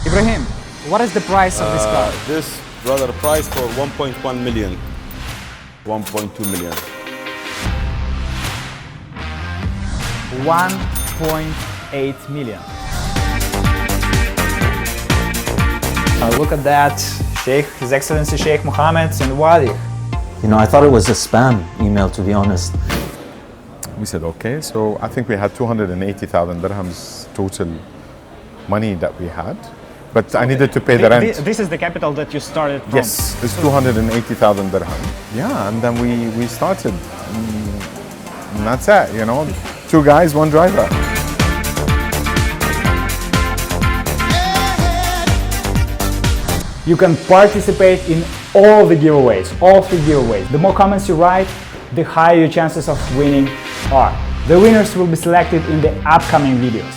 Ibrahim, what is the price of this car? This brother price for 1.1 million, 1.2 million. 1.8 million. Look at that, Sheikh, His Excellency Sheikh Mohammed and Wadi. You know, I thought it was a spam email, to be honest. We said, okay, so I think we had 280,000 dirhams total money that we had, but I needed to pay the rent. This is the capital that you started from? Yes, it's 280,000 dirham. Yeah, and then we started. And that's it, you know, 2 guys, 1 driver. You can participate in all the giveaways, all 3 giveaways. The more comments you write, the higher your chances of winning are. The winners will be selected in the upcoming videos.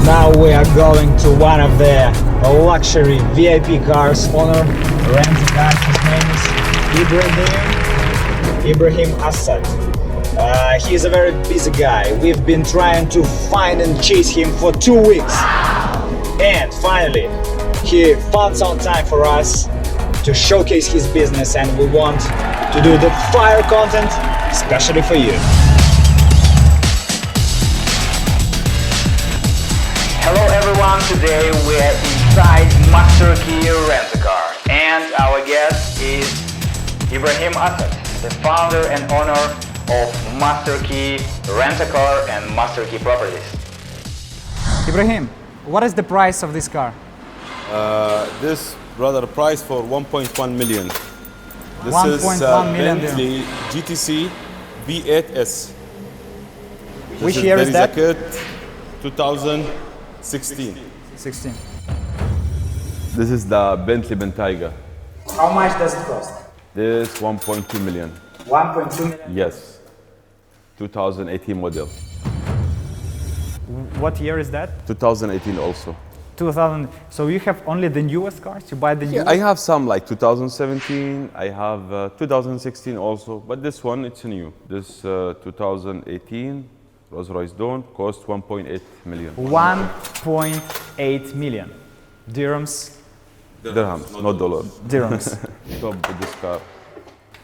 Now we are going to one of the luxury VIP cars owner, renting car. His name is Ibrahim Assad. He's a very busy guy. We've been trying to find and chase him for 2 weeks. And finally, he found some time for us to showcase his business, and we want to do the fire content especially for you. Hello everyone, today we are inside Master Key Rent-A-Car and our guest is Ibrahim Assad, the founder and owner of Master Key Rent-A-Car and Master Key Properties. Ibrahim, what is the price of this car? This brother price for 1.1 million. This 1.1 million Bentley GTC V8S. Which year is that? There is a kit, 2016. 16. This is the Bentley Bentayga. How much does it cost? This 1.2 million. 1.2 million. Yes. 2018 model. What year is that? 2018 also. 2000. So you have only the newest cars? You buy the newest? I have some like 2017. I have 2016 also, but this one it's new. This 2018 Rolls-Royce Dawn cost 1.8 million. 1.8 million dirhams. Dirhams, not dollars. Dirhams. Top with this car.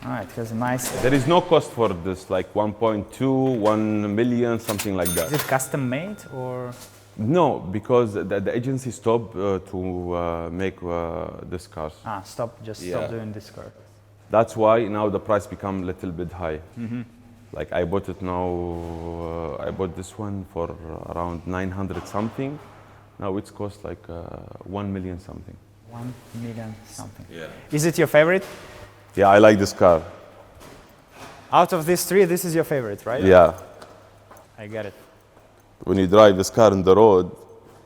All right, it has a nice. There is no cost for this, like 1.2, 1 million, something like that. Is it custom made or? No, because the agency stopped to make this cars. Stop doing this car. That's why now the price become a little bit high. Like I bought it now, I bought this one for around 900 something. Now it's cost like 1 million something. 1 million something. Yeah. Is it your favorite? Yeah, I like this car. Out of these 3, this is your favorite, right? Yeah. I get it. When you drive this car on the road,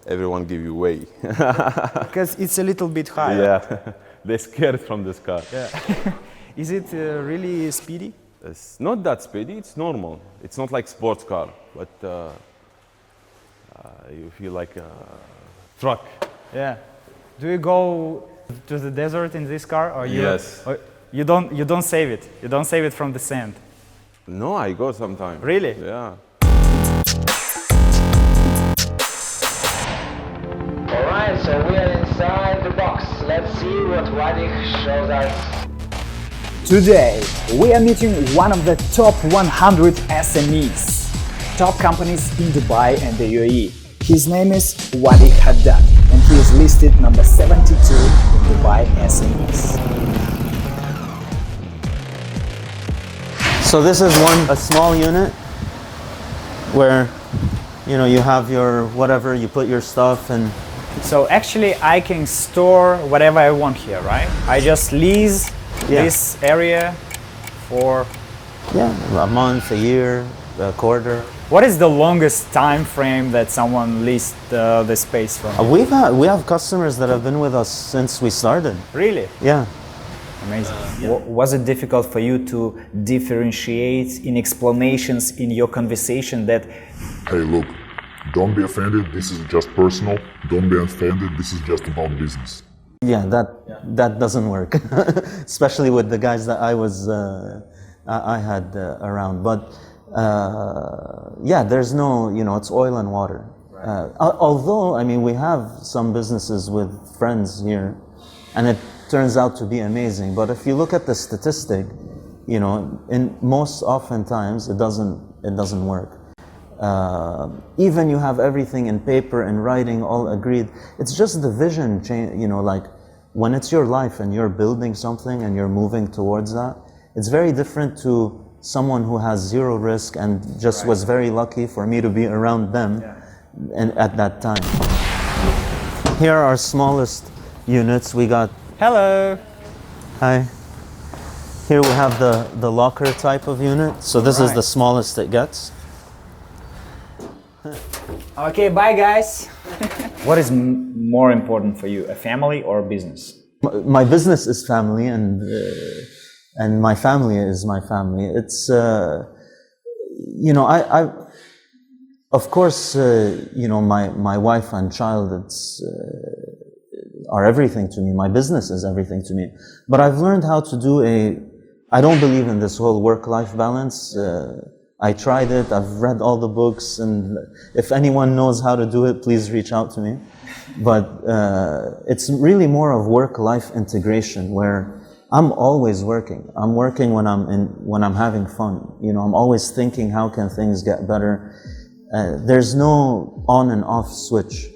everyone give you way. Because it's a little bit higher. Yeah, they're scared from this car. Yeah. Is it really speedy? It's not that speedy, it's normal. It's not like sports car, but you feel like a truck. Yeah. Do you go to the desert in this car, or you? Yes. Or you don't save it. You don't save it from the sand. No, I go sometime. Really? Yeah. All right, so we are inside the box. Let's see what Wadi shows us. Today, we are meeting one of the top 100 SMEs, top companies in Dubai and the UAE. His name is Wadi Haddad, and he is listed number 72 in Dubai SMEs. So this is a small unit where, you know, you have your whatever, you put your stuff and... So actually I can store whatever I want here, right? I just lease this area for... Yeah, a month, a year, a quarter. What is the longest time frame that someone leased the space from? We have customers that have been with us since we started. Really? Yeah. Amazing. Was it difficult for you to differentiate in explanations in your conversation that, Hey, look, don't be offended. This is just personal. Don't be offended. This is just about business. Yeah, that doesn't work, especially with the guys that I had around. But yeah, there's no, it's oil and water. Although, I mean, we have some businesses with friends here, and it turns out to be amazing. But if you look at the statistic, in most oftentimes it doesn't work. Even you have everything in paper and writing all agreed. It's just the vision change, like when it's your life and you're building something and you're moving towards that, it's very different to someone who has zero risk and just was very lucky for me to be around them and at that time. Here are our smallest units. We got... hello? Hi. Here we have the locker type of unit. So this is the smallest it gets. Okay, bye guys. What is more important for you, a family or a business? My business is family, and my family is my family. It's I of course my wife and child are everything to me. My business is everything to me. But I've learned how to do I don't believe in this whole work-life balance. I tried it, I've read all the books, and if anyone knows how to do it, please reach out to me. But it's really more of work-life integration, where I'm always working. I'm working when I'm having fun. I'm always thinking, how can things get better? There's no on and off switch.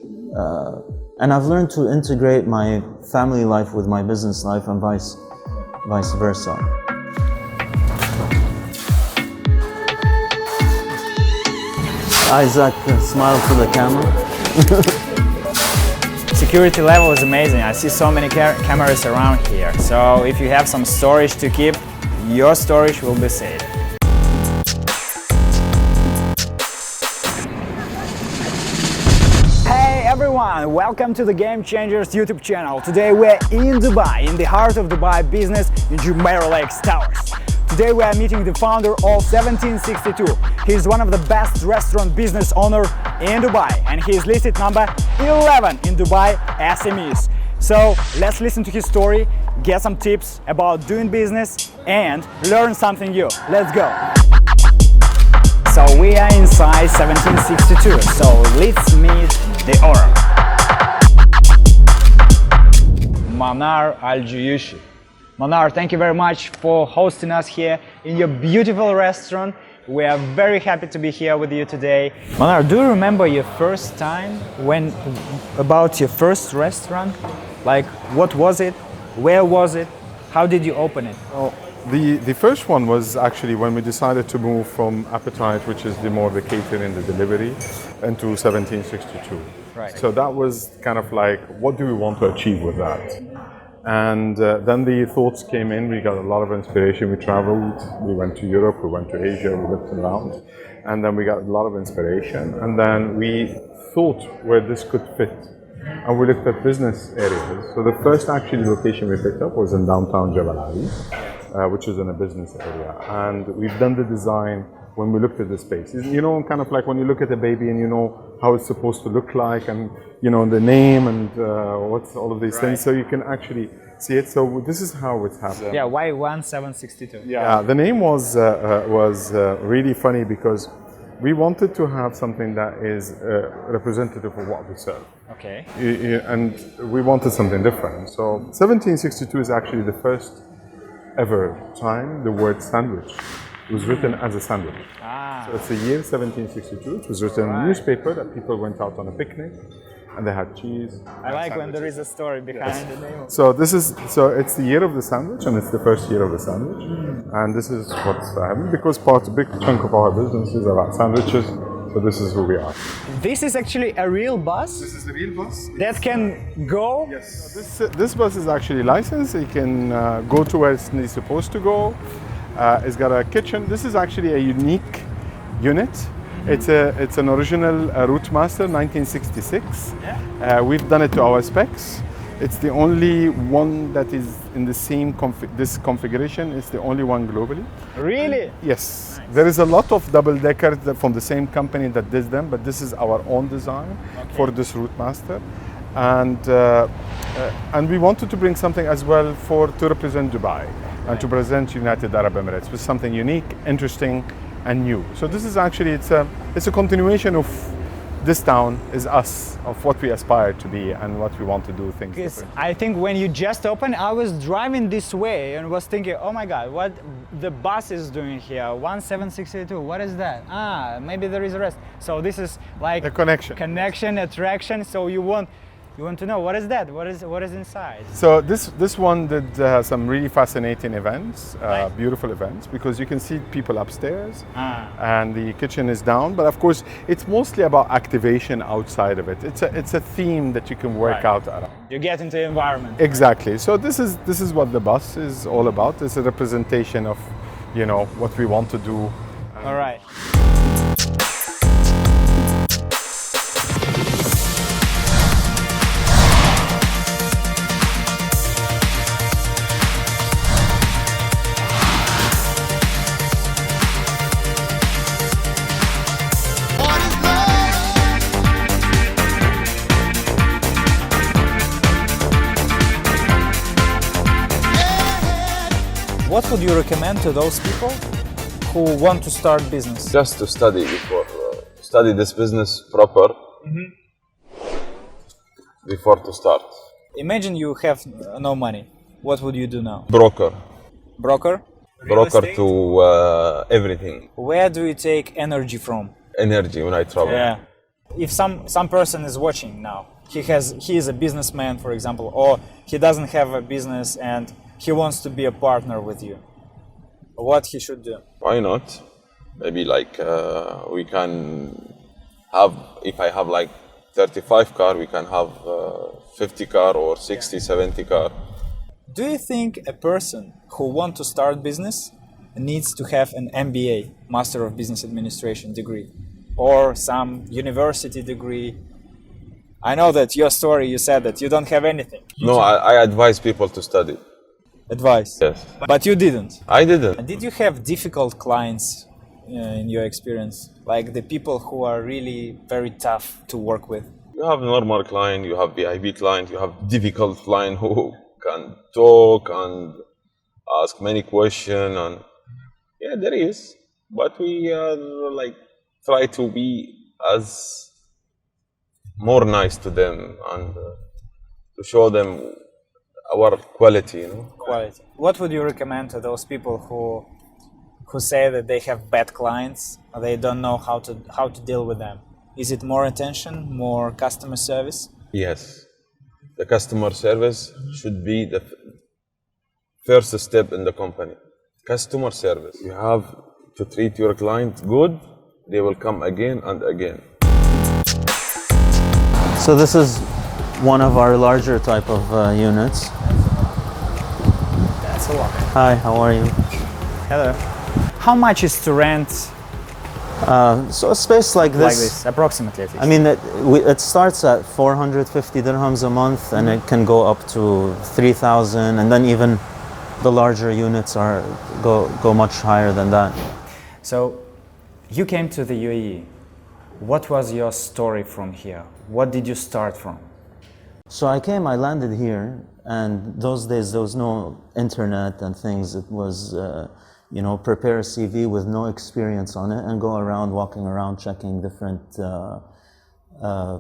And I've learned to integrate my family life with my business life and vice versa. Isaac, smile to the camera. Security level is amazing. I see so many cameras around here. So if you have some storage to keep, your storage will be safe. Hey everyone, welcome to the Game Changers YouTube channel. Today we're in Dubai, in the heart of Dubai business in Jumeirah Lakes Towers. Today we are meeting the founder of 1762. He is one of the best restaurant business owner in Dubai, and he is listed number 11 in Dubai SMEs. So let's listen to his story, get some tips about doing business, and learn something new. Let's go. So we are inside 1762. So let's meet the owner, Manar Al-Juyushi. Manar, thank you very much for hosting us here in your beautiful restaurant. We are very happy to be here with you today. Manar, do you remember your first time about your first restaurant? Like, what was it? Where was it? How did you open it? Well, the first one was actually when we decided to move from Appetite, which is the catering, the delivery, into 1762. Right. So that was kind of like, what do we want to achieve with that? And then the thoughts came in. We got a lot of inspiration. We traveled, we went to Europe, we went to Asia, we looked around, and then we got a lot of inspiration. And then we thought where this could fit, and we looked at business areas. So the first actually location we picked up was in downtown Jebel Ali, which is in a business area. And we've done the design when we looked at the space. Kind of like when you look at a baby and you know how it's supposed to look like, and the name and what's all of these things, so you can actually see it. So this is how it happened. Yeah, why 1762? Yeah, the name was really funny because we wanted to have something that is representative of what we serve. Okay. And we wanted something different. So 1762 is actually the first ever time the word sandwich was written as a sandwich. So it's the year 1762. It was written in a newspaper that people went out on a picnic and they had cheese. I like when there is a story behind the name. So it's the year of the sandwich, and it's the first year of the sandwich. And this is what's happening because a big chunk of our business is about sandwiches. So this is who we are. This is actually a real bus? This is the real bus. That can go? Yes. This bus is actually licensed. It can go to where it's supposed to go. It's got a kitchen. This is actually a unique unit It's an original Routemaster, 1966. Yeah. We've done it to our specs. It's the only one that is in the same this configuration. It's the only one globally. Really? Yes. Nice. There is a lot of double-deckers from the same company that does them, but this is our own design for this Routemaster. And we wanted to bring something as well to represent Dubai and to present United Arab Emirates with something unique, interesting, and new. So this is actually it's a continuation of this town is us, of what we aspire to be and what we want to do things different. I think when you just opened, I was driving this way and was thinking, oh my God, what the bus is doing here, 17682, what is that? Ah, maybe there is a rest. So this is like a connection, attraction. So you want to know, what is that? What is inside? So this one did some really fascinating events, beautiful events, because you can see people upstairs and the kitchen is down. But of course, it's mostly about activation outside of it. It's a theme that you can work out around. You get into the environment. Exactly. Right? So this is what the bus is all about. It's a representation of, what we want to do. All right. What would you recommend to those people who want to start business? Just to study before, study this business proper before to start. Imagine you have no money. What would you do now? Broker Estate? to everything. Where do you take energy from? Energy when I travel. Yeah. If some person is watching now, he is a businessman, for example, or he doesn't have a business and he wants to be a partner with you, what he should do? Why not? Maybe like we can have, if I have like 35 car, we can have 50 car or 60, 70 car. Do you think a person who wants to start business needs to have an MBA, Master of Business Administration degree, or some university degree? I know that your story, you said that you don't have anything. No, I advise people to study. Advice? Yes. But you didn't? I didn't. Did you have difficult clients in your experience? Like the people who are really very tough to work with? You have normal client, you have VIP client, you have difficult client who can talk and ask many questions, and yeah, there is. But we try to be as more nice to them and to show them our quality, Quality. What would you recommend to those people who say that they have bad clients, or they don't know how to deal with them? Is it more attention, more customer service? Yes. The customer service should be the first step in the company. Customer service. You have to treat your client good, they will come again and again. So this is one of our larger type of units. That's a lot. Hi, how are you? Hello. How much is to rent So a space like this, approximately at least? I mean, it starts at 450 dirhams a month, and it can go up to 3,000, and then even the larger units go much higher than that. So you came to the UAE. What was your story from here? What did you start from? So I landed here, and those days there was no internet and things. It was, prepare a CV with no experience on it and go around, walking around, checking different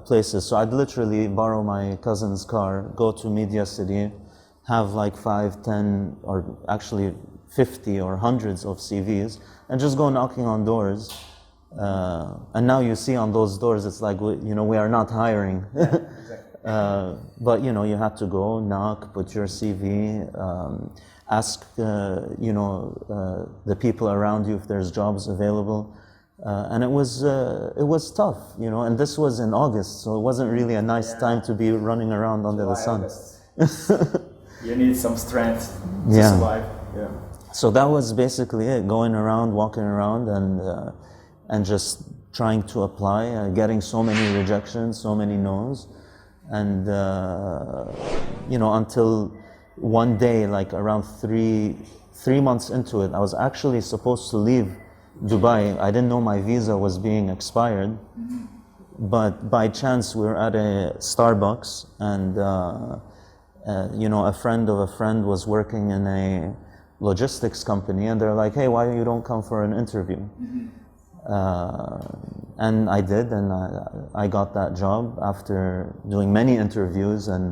places. So I'd literally borrow my cousin's car, go to Media City, have like 5, 10, or actually 50 or hundreds of CVs, and just go knocking on doors. And now you see on those doors, it's like, we are not hiring. But you have to go, knock, put your CV, ask, the people around you if there's jobs available. And it was tough, and this was in August, so it wasn't really a nice time to be running around under the sun. You need some strength to survive. Yeah. So that was basically it, going around, walking around, and just trying to apply, getting so many rejections, so many no's, and until one day, like around three months into it, I was actually supposed to leave Dubai. I didn't know my visa was being expired, but by chance we were at a Starbucks, and a friend of a friend was working in a logistics company, and they're like, "Hey, why you don't come for an interview?" And I did, and I got that job after doing many interviews, and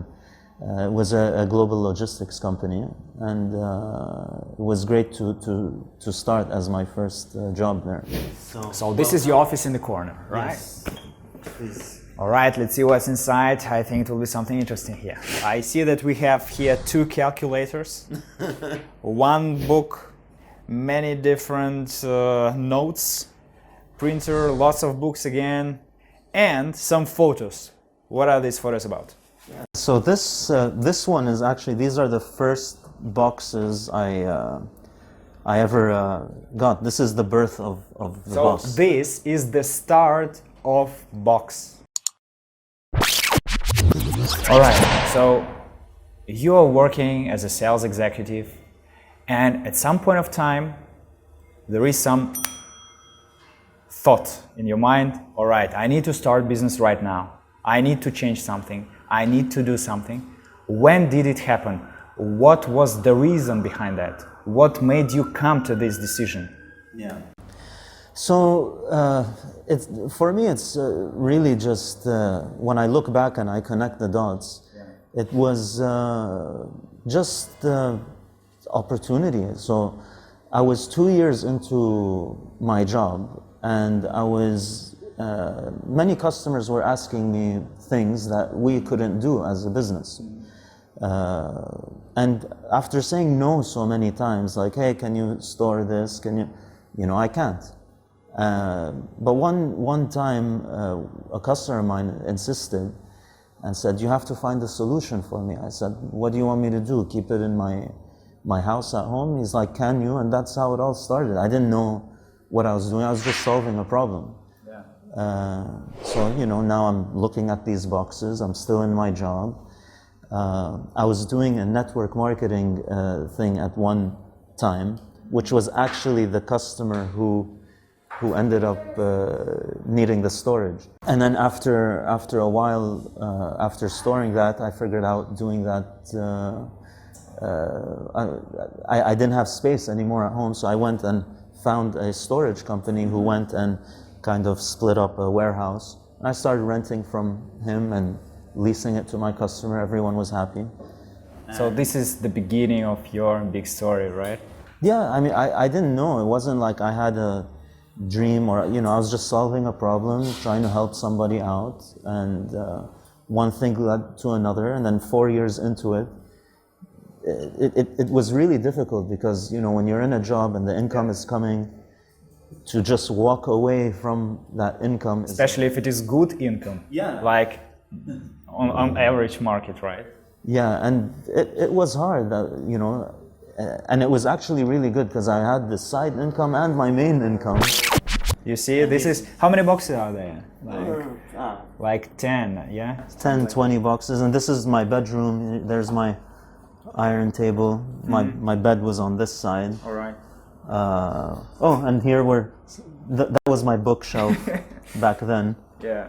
it was a global logistics company, and it was great to start as my first job there. So this is your office in the corner, right? Yes. Please. All right, let's see what's inside. I think it will be something interesting here. I see that we have here 2 calculators, 1 book, many different notes, printer, lots of books again, and some photos. What are these photos about? So this one is actually, these are the first boxes I ever got. This is the birth of the box. So this is the start of box. All right, so you are working as a sales executive, and at some point of time, there is some thought in your mind, all right, I need to start business right now. I need to change something. I need to do something. When did it happen? What was the reason behind that? What made you come to this decision? Yeah. So for me, it's really just when I look back and I connect the dots, it was just opportunity. So I was 2 years into my job, and I was many customers were asking me things that we couldn't do as a business. And after saying no so many times, like, hey, can you store this? Can you, I can't. But one time, a customer of mine insisted and said, you have to find a solution for me. I said, what do you want me to do? Keep it in my house at home? He's like, can you? And that's how it all started. I didn't know what I was doing. I was just solving a problem. So, now I'm looking at these boxes. I'm still in my job. I was doing a network marketing thing at one time, which was actually the customer who ended up needing the storage. And then after a while, after storing that, I figured out doing that, I didn't have space anymore at home, so I went and found a storage company who went and kind of split up a warehouse. And I started renting from him and leasing it to my customer. Everyone was happy. So this is the beginning of your big story, right? Yeah, I mean, I didn't know. It wasn't like I had a dream or, I was just solving a problem, trying to help somebody out. And one thing led to another. And then 4 years into it, it was really difficult because, when you're in a job and the income is coming, to just walk away from that income. Especially if it is good income. Yeah. Like on average market, right? Yeah, and it was hard, and it was actually really good because I had the side income and my main income. You see, this is, how many boxes are there? Like 10, yeah? 10, 20 boxes, and this is my bedroom. There's my iron table. My bed was on this side. All right. And here that was my bookshelf back then. Yeah.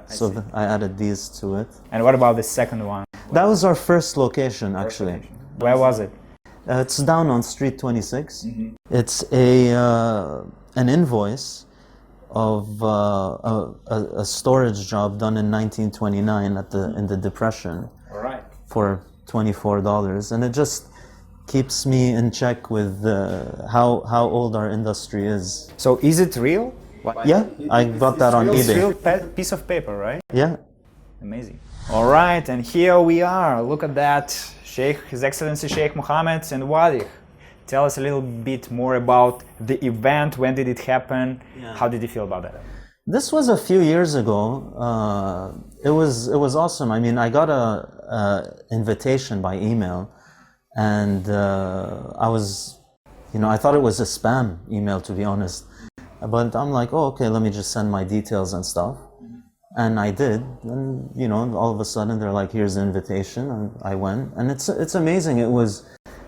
I added these to it. And what about the second one? That was our first location, actually. Where was it? It's down on Street 26. It's an invoice of a storage job done in 1929 in the Depression. All right. For $24, and it just keeps me in check with how old our industry is. So is it real? Yeah, I got that on It's eBay. real piece of paper, right? Yeah. Amazing. All right, and here we are. Look at that. His Excellency Sheikh Mohammed and Wadih. Tell us a little bit more about the event. When did it happen? Yeah. How did you feel about that? This was a few years ago. It was awesome. I mean, I got a invitation by email, and I was, I thought it was a spam email, to be honest. But I'm like, oh, okay, let me just send my details and stuff. And I did, and you know, all of a sudden they're like, here's the invitation, and I went, and it's amazing. It was,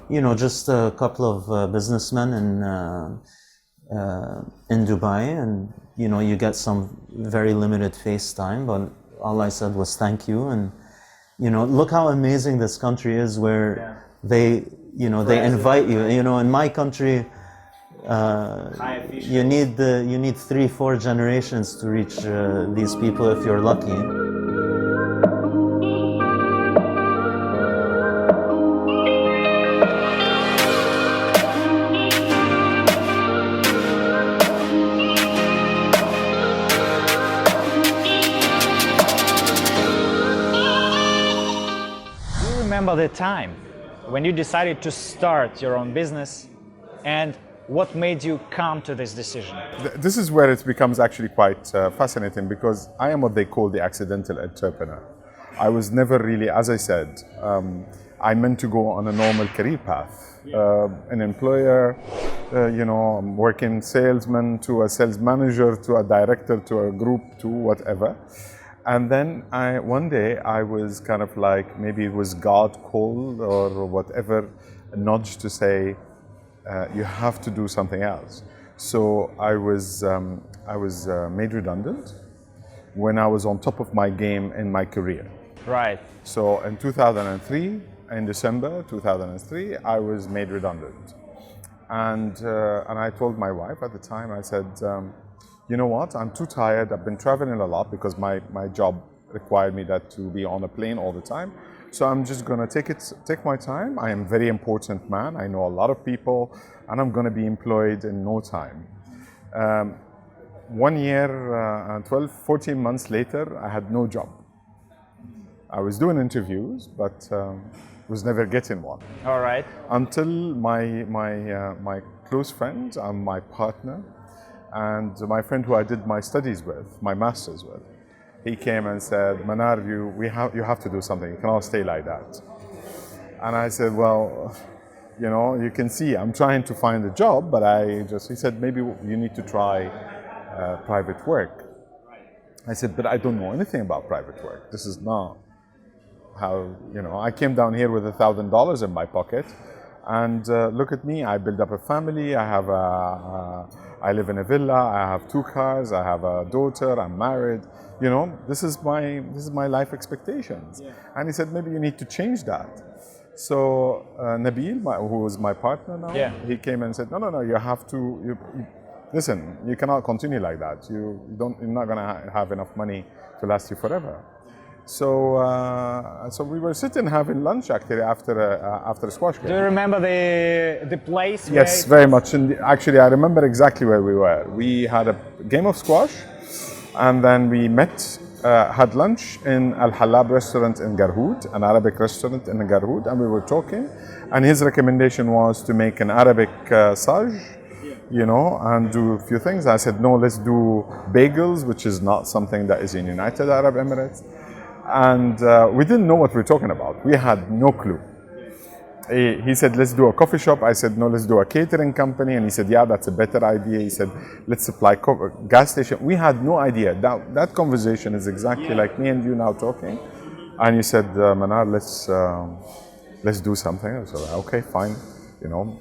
you know, just a couple of businessmen in Dubai, and you know, you get some very limited face time, but all I said was thank you, and you know, look how amazing this country is, where they, you know, they invite you. You know, in my country, you need 3-4 generations to reach these people if you're lucky. Do you remember the time when you decided to start your own business, and what made you come to this decision? This is where it becomes actually quite fascinating, because I am what they call the accidental entrepreneur. I was never really, as I said, I meant to go on a normal career path. An employer, you know, I'm working salesman to a sales manager to a director to a group to whatever. And then one day I was kind of like, maybe it was God called or whatever, a nudge to say, you have to do something else. So I was made redundant when I was on top of my game in my career. Right. So in 2003, in December 2003, I was made redundant. And I told my wife at the time, I said, you know what, I'm too tired. I've been traveling a lot because my job required me to be on a plane all the time. So I'm just going to take my time. I am a very important man. I know a lot of people, and I'm going to be employed in no time. 1 year, 14 months later, I had no job. I was doing interviews, but was never getting one. All right. Until my close friend, my partner, and my friend who I did my studies with, my master's with, he came and said, Manar, you have to do something. You cannot stay like that. And I said, well, you know, you can see I'm trying to find a job, but he said, maybe you need to try private work. I said, but I don't know anything about private work. This is not how, you know, I came down here with $1,000 in my pocket, and look at me, I built up a family, I live in a villa, I have 2 cars, I have a daughter, I'm married. You know, this is my life expectations. Yeah. And he said, maybe you need to change that. So Nabil, who is my partner now, yeah, he came and said, no, you have to, listen, you cannot continue like that. You're not going to have enough money to last you forever. So we were sitting having lunch actually after a squash game. Do you remember the place? Yes, very much. Actually, I remember exactly where we were. We had a game of squash, and then we met, had lunch in Al Halab restaurant in Garhoud, an Arabic restaurant in Garhoud, and we were talking. And his recommendation was to make an Arabic saj, you know, and do a few things. I said, no, let's do bagels, which is not something that is in United Arab Emirates. And we didn't know what we were talking about. We had no clue. He said, let's do a coffee shop. I said, no, let's do a catering company. And he said, yeah, that's a better idea. He said, let's supply gas station. We had no idea. That conversation is exactly like me and you now talking. And you said, Manar, let's do something. I said, okay, fine. You know,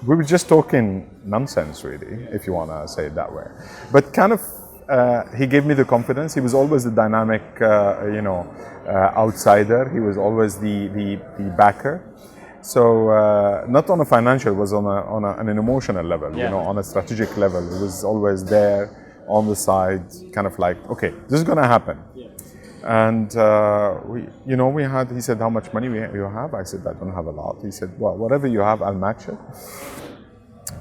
we were just talking nonsense, really, if you want to say it that way. But kind of, he gave me the confidence. He was always the dynamic, outsider. He was always the backer. So not on a financial, it was on an emotional level, yeah, you know, on a strategic level. He was always there on the side, kind of like, okay, this is going to happen. Yeah. And he said, how much money you have? I said, I don't have a lot. He said, well, whatever you have, I'll match it.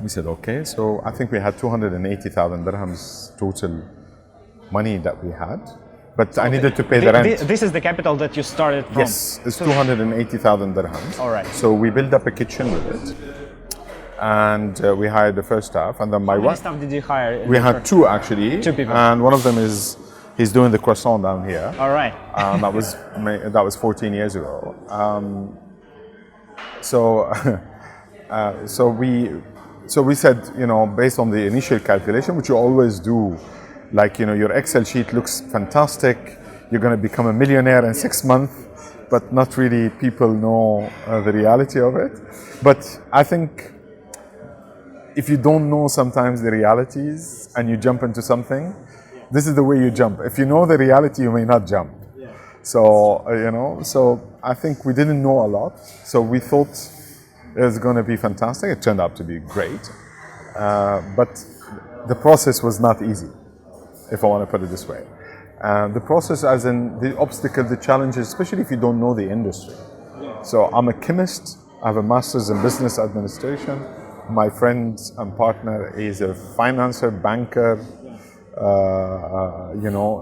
We said, okay. So I think we had 280,000 dirhams total money that we had. But I needed to pay the rent. This is the capital that you started from? Yes, it's 280,000 dirhams. All right. So we built up a kitchen with it. And we hired the first staff. And then my wife. How many staff did you hire? We had 2 actually. 2 people. And one of them he's doing the croissant down here. All right. That was 14 years ago. So we said, based on the initial calculation, which you always do, like, your Excel sheet looks fantastic. You're going to become a millionaire in 6 months, but not really people know the reality of it. But I think if you don't know sometimes the realities and you jump into something, this is the way you jump. If you know the reality, you may not jump. So, so I think we didn't know a lot. So we thought it was going to be fantastic. It turned out to be great. But the process was not easy, if I want to put it this way. The process as in the obstacle, the challenges, especially if you don't know the industry. So I'm a chemist. I have a master's in business administration. My friend and partner is a financier, banker.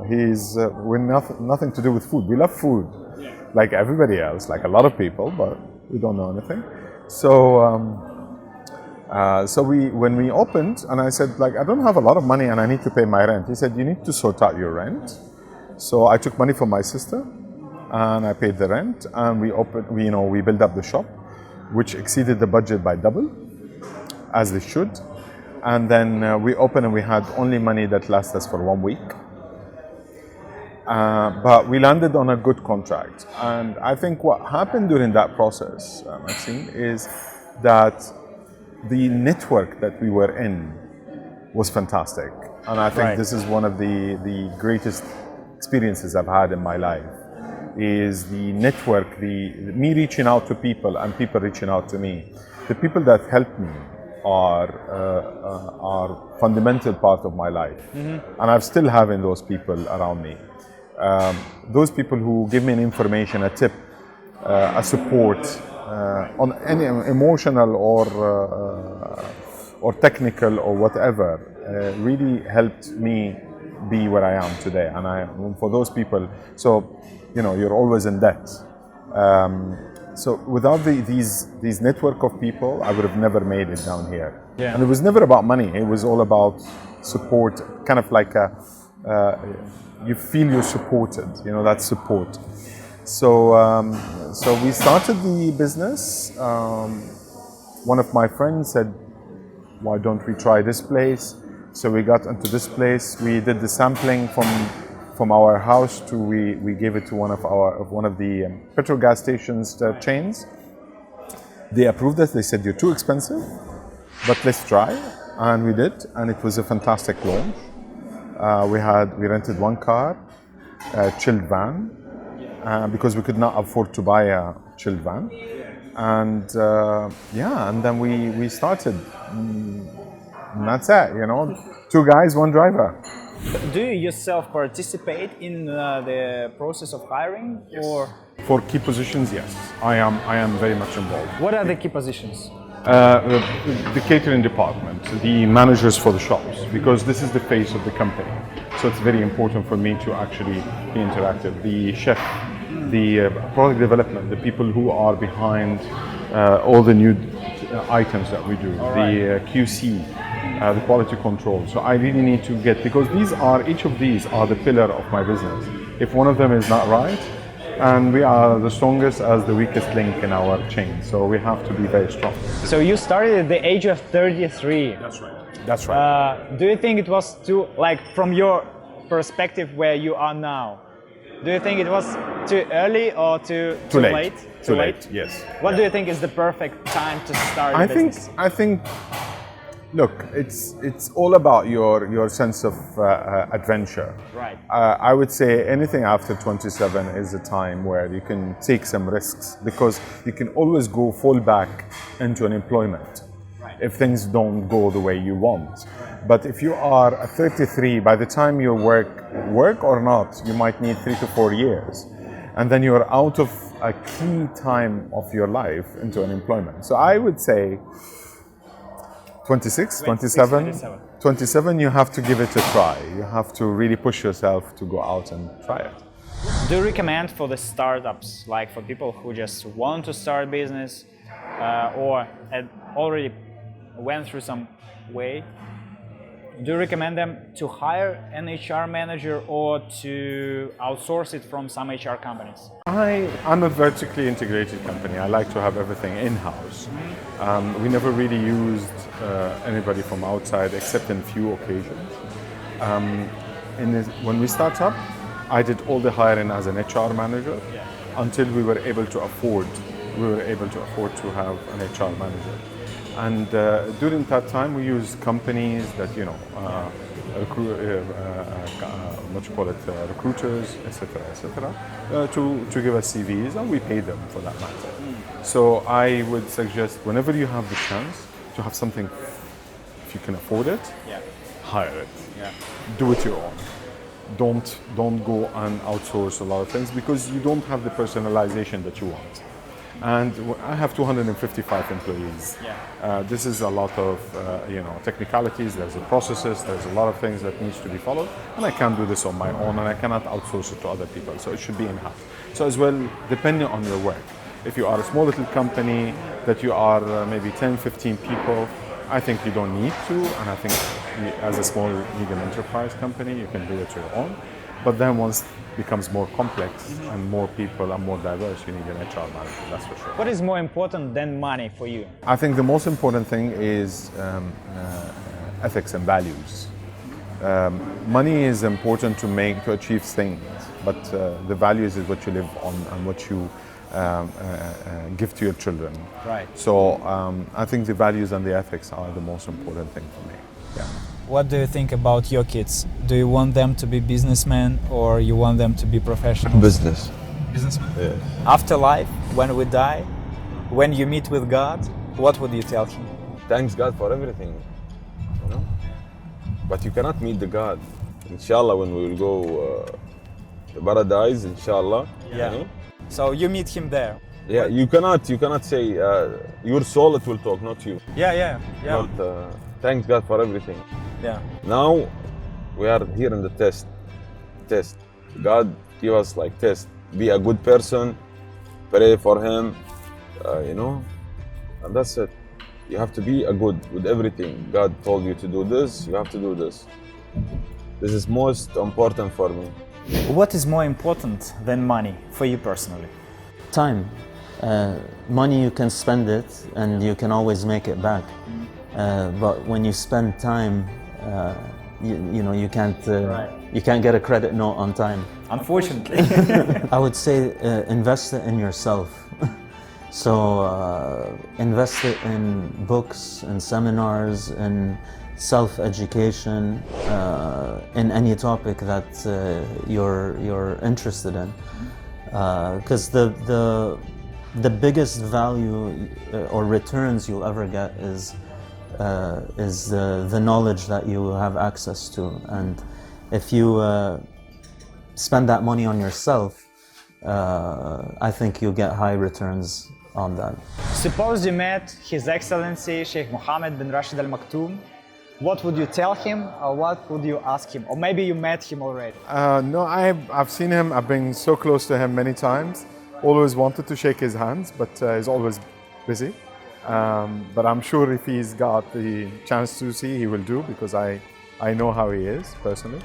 He's with nothing to do with food. We love food, like everybody else, like a lot of people, but we don't know anything. So, when we opened, and I said, like, I don't have a lot of money, and I need to pay my rent. He said, you need to sort out your rent. So I took money from my sister, and I paid the rent, and we opened. We built up the shop, which exceeded the budget by double, as they should. And then we opened and we had only money that lasted us for 1 week. But we landed on a good contract. And I think what happened during that process, Maxine, is that the network that we were in was fantastic. And I think this is one of the greatest experiences I've had in my life, is the network, me reaching out to people and people reaching out to me. The people that helped me are fundamental part of my life, and I'm still having those people around me. Those people who give me an information, a tip, a support on any emotional or technical or whatever, really helped me be where I am today. And for those people, so you're always in debt. So without these network of people, I would have never made it down here. Yeah. And it was never about money. It was all about support, kind of like you feel you're supported. That support. So we started the business. One of my friends said, "Why don't we try this place?" So we got into this place. We did the sampling from our house to we gave it to one of the petrol gas stations chains. They approved us. They said, "You're too expensive, but let's try." And we did, and it was a fantastic launch. We rented one car, a chilled van, because we could not afford to buy a chilled van. And and then we started. And that's it, 2 guys, 1 driver. Do you yourself participate in the process of hiring, or? For key positions, yes. I am very much involved. What are the key positions? The catering department, the managers for the shops, because this is the face of the company. So it's very important for me to actually be interactive. The chef, the product development, the people who are behind all the new items that we do, the QC, the quality control. So I really need to because each of these are the pillar of my business. If one of them is not right, and we are the strongest as the weakest link in our chain. So we have to be very strong. So you started at the age of 33. That's right. That's right. Do you think it was from your perspective where you are now, do you think it was too early or too late? Too late, yes. What do you think is the perfect time to start a business? I think, look, it's all about your sense of adventure. Right. I would say anything after 27 is a time where you can take some risks, because you can always fall back into an employment if things don't go the way you want. But if you are 33, by the time you work or not, you might need 3 to 4 years. And then you're out of a key time of your life into unemployment. So I would say 26, 27, 27, you have to give it a try. You have to really push yourself to go out and try it. Do you recommend for the startups, like for people who just want to start business or had already went through some way, do you recommend them to hire an HR manager or to outsource it from some HR companies? I'm a vertically integrated company. I like to have everything in-house. We never really used anybody from outside except in few occasions. When we start up, I did all the hiring as an HR manager until we were able to afford to have an HR manager. And during that time, we used companies that, recruiters, etc., to give us CVs, and we pay them for that matter. So I would suggest whenever you have the chance to have something, if you can afford it, hire it. Do it your own. Don't go and outsource a lot of things because you don't have the personalization that you want. And I have 255 employees. This is a lot of technicalities. There's the processes. There's a lot of things that needs to be followed, and I can't do this on my own, and I cannot outsource it to other people. So it should be in-house. So as well, depending on your work, if you are a small little company that you are maybe 10, 15 people, I think you don't need to, and I think as a small medium enterprise company, you can do it your own. But then once it becomes more complex and more people and more diverse, you need an HR manager, that's for sure. What is more important than money for you? I think the most important thing is ethics and values. Money is important to achieve things, but the values is what you live on and what you give to your children. Right. So I think the values and the ethics are the most important thing for me. What do you think about your kids? Do you want them to be businessmen or you want them to be professionals? Business. Businessmen? Yeah. Afterlife, when we die, when you meet with God, what would you tell him? Thanks God for everything, But you cannot meet the God. Inshallah, when we will go to paradise, inshallah. So you meet him there. Yeah, you cannot say your soul it will talk, not you. Yeah. But thanks God for everything. Yeah. Now we are here in the test. God give us test. Be a good person, pray for him, and that's it. You have to be a good with everything. God told you to do this, you have to do this. This is most important for me. What is more important than money for you personally? Time. Money, you can spend it and you can always make it back. But when you spend time, you can't get a credit note on time. Unfortunately. I would say invest it in yourself. So invest it in books and seminars and self-education in any topic that you're interested in. Because the biggest value or returns you'll ever get is the knowledge that you have access to. And if you spend that money on yourself, I think you'll get high returns on that. Suppose you met His Excellency Sheikh Mohammed bin Rashid Al Maktoum. What would you tell him, or what would you ask him? Or maybe you met him already. No, I've seen him. I've been so close to him many times. Always wanted to shake his hands, but he's always busy. But I'm sure if he's got the chance to see, he will do, because I know how he is personally.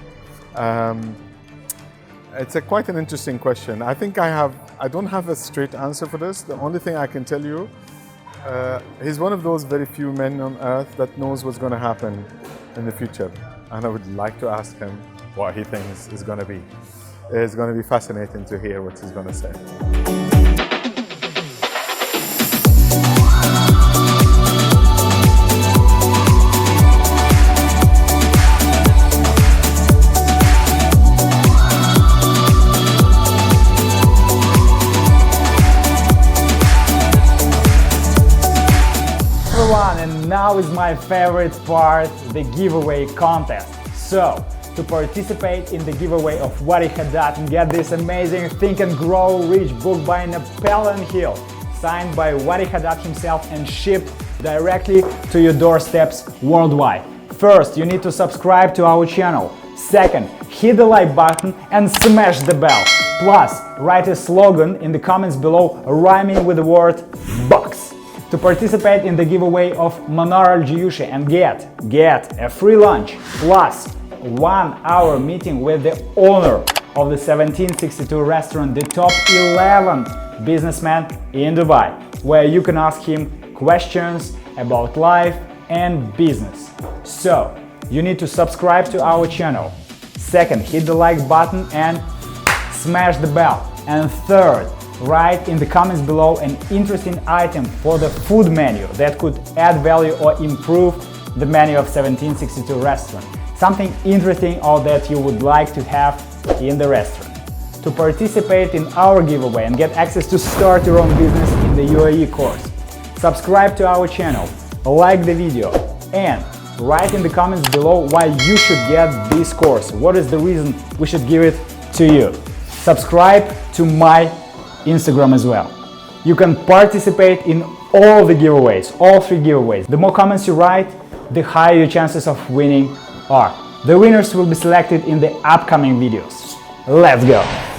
It's quite an interesting question. I think I don't have a straight answer for this. The only thing I can tell you, he's one of those very few men on earth that knows what's going to happen in the future. And I would like to ask him what he thinks is going to be. It's going to be fascinating to hear what he's going to say. And now is my favorite part, the giveaway contest. So, to participate in the giveaway of Wadi Haddad and get this amazing Think and Grow Rich book by Napoleon Hill, signed by Wadi Haddad himself and shipped directly to your doorsteps worldwide. First, you need to subscribe to our channel. Second, hit the like button and smash the bell. Plus, write a slogan in the comments below rhyming with the word box. To participate in the giveaway of Manar Al Jiyushi and get a free lunch plus 1 hour meeting with the owner of the 1762 restaurant, the top 11 businessman in Dubai, where you can ask him questions about life and business. So, you need to subscribe to our channel. Second, hit the like button and smash the bell. And third, write in the comments below an interesting item for the food menu that could add value or improve the menu of 1762 restaurant. Something interesting or that you would like to have in the restaurant. To participate in our giveaway and get access to start your own business in the UAE course, subscribe to our channel, like the video, and write in the comments below why you should get this course. What is the reason we should give it to you? Subscribe to my Instagram as well. You can participate in all the giveaways, all 3 giveaways. The more comments you write, the higher your chances of winning are. The winners will be selected in the upcoming videos. Let's go!